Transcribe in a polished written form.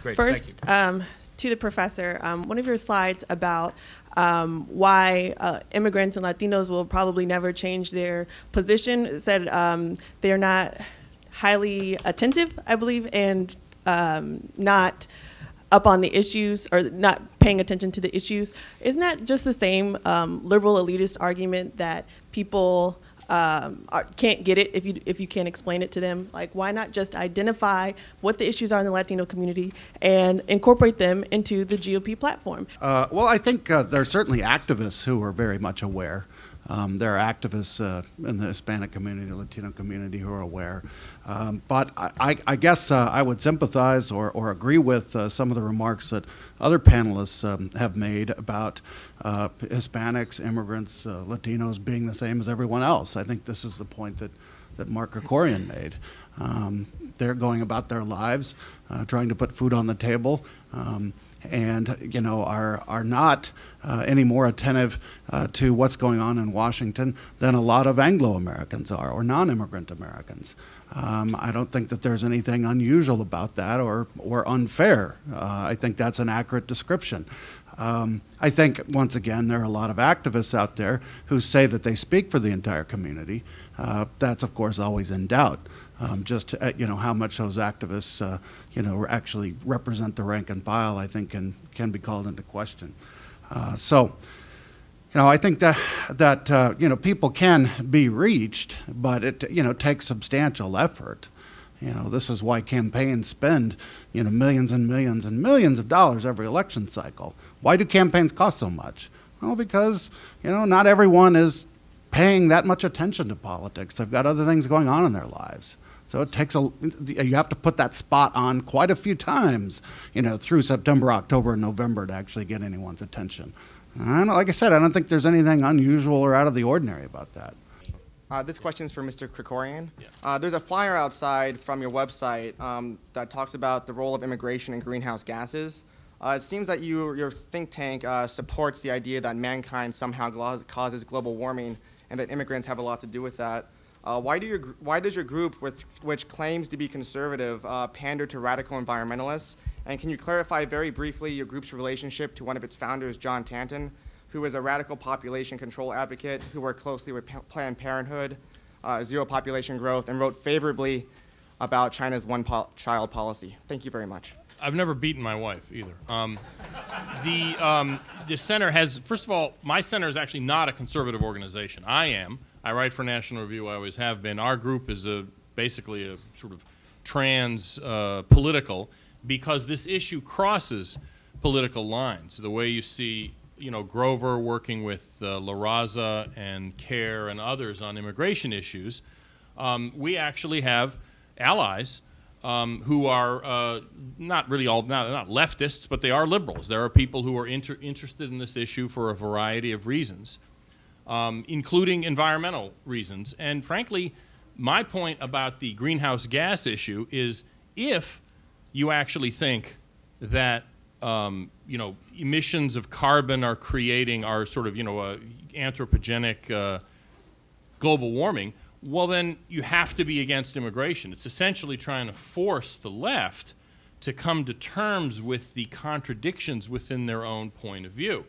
Great. First, to the professor, one of your slides about why immigrants and Latinos will probably never change their position said they're not highly attentive, I believe, and not up on the issues or not paying attention to the issues. Isn't that just the same liberal elitist argument that people can't get it if you can't explain it to them? Like, why not just identify what the issues are in the Latino community and incorporate them into the GOP platform? Well, I think there are certainly activists who are very much aware. There are activists in the Hispanic community, the Latino community, who are aware. But I guess I would sympathize or agree with some of the remarks that other panelists have made about Hispanics, immigrants, Latinos being the same as everyone else. I think this is the point that Mark Krikorian made. They're going about their lives, trying to put food on the table, and are not any more attentive to what's going on in Washington than a lot of Anglo-Americans are, or non-immigrant Americans. I don't think that there's anything unusual about that or unfair. I think that's an accurate description. I think, once again, there are a lot of activists out there who say that they speak for the entire community. That's, of course, always in doubt. Just how much those activists actually represent the rank and file, I think can be called into question. I think that people can be reached, but it takes substantial effort. This is why campaigns spend millions and millions and millions of dollars every election cycle. Why do campaigns cost so much? Well, because not everyone is paying that much attention to politics. They've got other things going on in their lives. So it takes you have to put that spot on quite a few times, through September, October, and November to actually get anyone's attention. And like I said, I don't think there's anything unusual or out of the ordinary about that. This question is for Mr. Krikorian. Yes. There's a flyer outside from your website that talks about the role of immigration and greenhouse gases. It seems that your think tank supports the idea that mankind somehow causes global warming and that immigrants have a lot to do with that. Why does your group, which claims to be conservative, pander to radical environmentalists? And can you clarify very briefly your group's relationship to one of its founders, John Tanton, who is a radical population control advocate who worked closely with Planned Parenthood, zero population growth, and wrote favorably about China's one-child policy? Thank you very much. I've never beaten my wife either. The center has, first of all, my center is actually not a conservative organization. I am. I write for National Review. I always have been. Our group is basically a sort of trans-political because this issue crosses political lines. The way you see, Grover working with La Raza and CARE and others on immigration issues, we actually have allies who are not leftists, but they are liberals. There are people who are interested in this issue for a variety of reasons, including environmental reasons. And frankly, my point about the greenhouse gas issue is if you actually think that emissions of carbon are sort of anthropogenic global warming, well, then you have to be against immigration. It's essentially trying to force the left to come to terms with the contradictions within their own point of view.